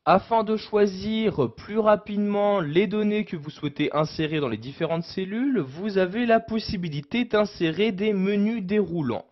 Afin de choisir plus rapidement les données que vous souhaitez insérer dans les différentes cellules, vous avez la possibilité d'insérer des menus déroulants.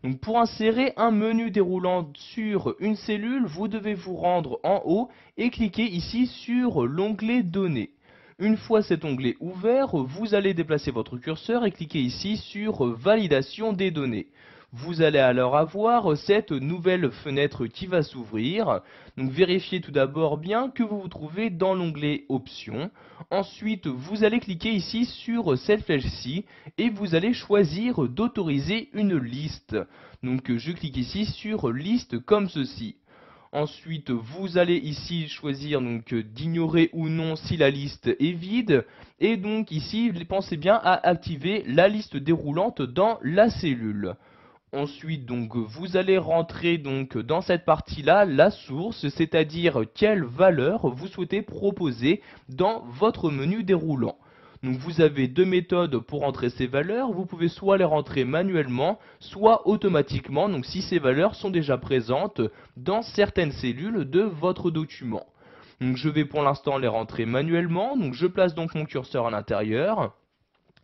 Donc pour insérer un menu déroulant sur une cellule, vous devez vous rendre en haut et cliquer ici sur l'onglet Données. Une fois cet onglet ouvert, vous allez déplacer votre curseur et cliquer ici sur Validation des données. Vous allez alors avoir cette nouvelle fenêtre qui va s'ouvrir. Donc vérifiez tout d'abord bien que vous vous trouvez dans l'onglet Options. Ensuite, vous allez cliquer ici sur cette flèche-ci et vous allez choisir d'autoriser une liste. Donc je clique ici sur Liste comme ceci. Ensuite, vous allez ici choisir d'ignorer ou non si la liste est vide. Et donc ici, pensez bien à activer la liste déroulante dans la cellule. Ensuite, vous allez rentrer dans cette partie-là la source, c'est-à-dire quelle valeur vous souhaitez proposer dans votre menu déroulant. Donc vous avez deux méthodes pour entrer ces valeurs. Vous pouvez soit les rentrer manuellement, soit automatiquement, donc si ces valeurs sont déjà présentes dans certaines cellules de votre document. Donc je vais pour l'instant les rentrer manuellement. Donc je place donc mon curseur à l'intérieur.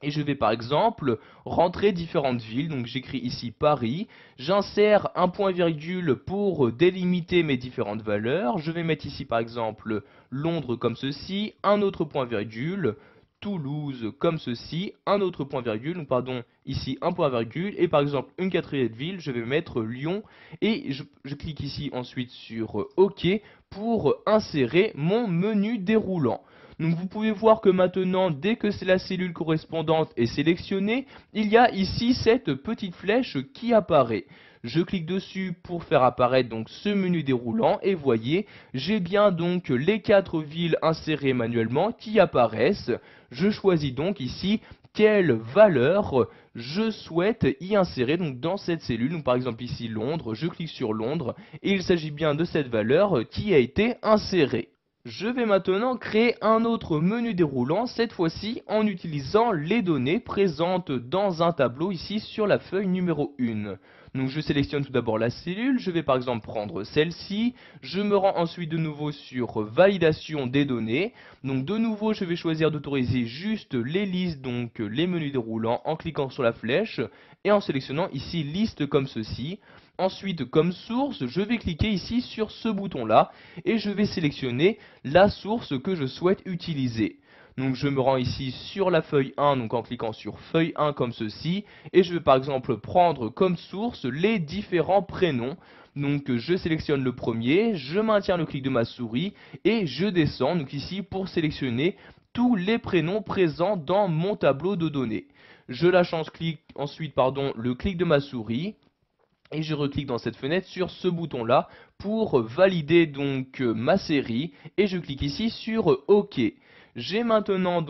Et je vais par exemple rentrer différentes villes, donc j'écris ici Paris, j'insère un point virgule pour délimiter mes différentes valeurs, je vais mettre ici par exemple Londres comme ceci, un autre point virgule, Toulouse comme ceci, un autre point virgule, pardon, ici un point virgule, et par exemple une quatrième ville, je vais mettre Lyon, et je clique ici ensuite sur OK pour insérer mon menu déroulant. Donc vous pouvez voir que maintenant, dès que la cellule correspondante est sélectionnée, il y a ici cette petite flèche qui apparaît. Je clique dessus pour faire apparaître ce menu déroulant et voyez, j'ai bien les 4 villes insérées manuellement qui apparaissent. Je choisis donc ici quelle valeur je souhaite y insérer dans cette cellule. Donc par exemple ici Londres, je clique sur Londres et il s'agit bien de cette valeur qui a été insérée. Je vais maintenant créer un autre menu déroulant, cette fois-ci en utilisant les données présentes dans un tableau ici sur la feuille numéro 1. Donc je sélectionne tout d'abord la cellule, je vais par exemple prendre celle-ci, je me rends ensuite de nouveau sur validation des données. Donc de nouveau je vais choisir d'autoriser juste les listes, donc les menus déroulants en cliquant sur la flèche et en sélectionnant ici liste comme ceci. Ensuite, comme source, je vais cliquer ici sur ce bouton-là et je vais sélectionner la source que je souhaite utiliser. Donc je me rends ici sur la feuille 1, donc en cliquant sur feuille 1 comme ceci, et je vais par exemple prendre comme source les différents prénoms. Donc je sélectionne le premier, je maintiens le clic de ma souris et je descends donc ici pour sélectionner tous les prénoms présents dans mon tableau de données. Je lâche ensuite le clic de ma souris. Et je reclique dans cette fenêtre sur ce bouton là pour valider ma série et je clique ici sur OK. J'ai maintenant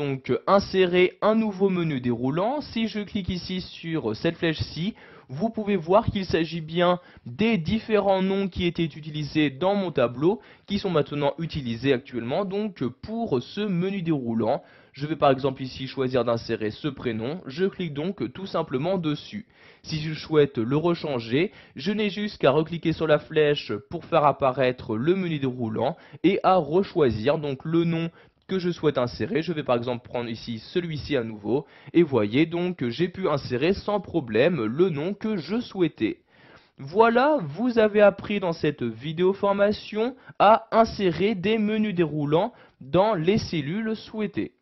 inséré un nouveau menu déroulant. Si je clique ici sur cette flèche-ci, vous pouvez voir qu'il s'agit bien des différents noms qui étaient utilisés dans mon tableau qui sont maintenant utilisés actuellement pour ce menu déroulant. Je vais par exemple ici choisir d'insérer ce prénom, je clique donc tout simplement dessus. Si je souhaite le rechanger, je n'ai juste qu'à recliquer sur la flèche pour faire apparaître le menu déroulant et à rechoisir le nom que je souhaite insérer. Je vais par exemple prendre ici celui-ci à nouveau et voyez j'ai pu insérer sans problème le nom que je souhaitais. Voilà, vous avez appris dans cette vidéo formation à insérer des menus déroulants dans les cellules souhaitées.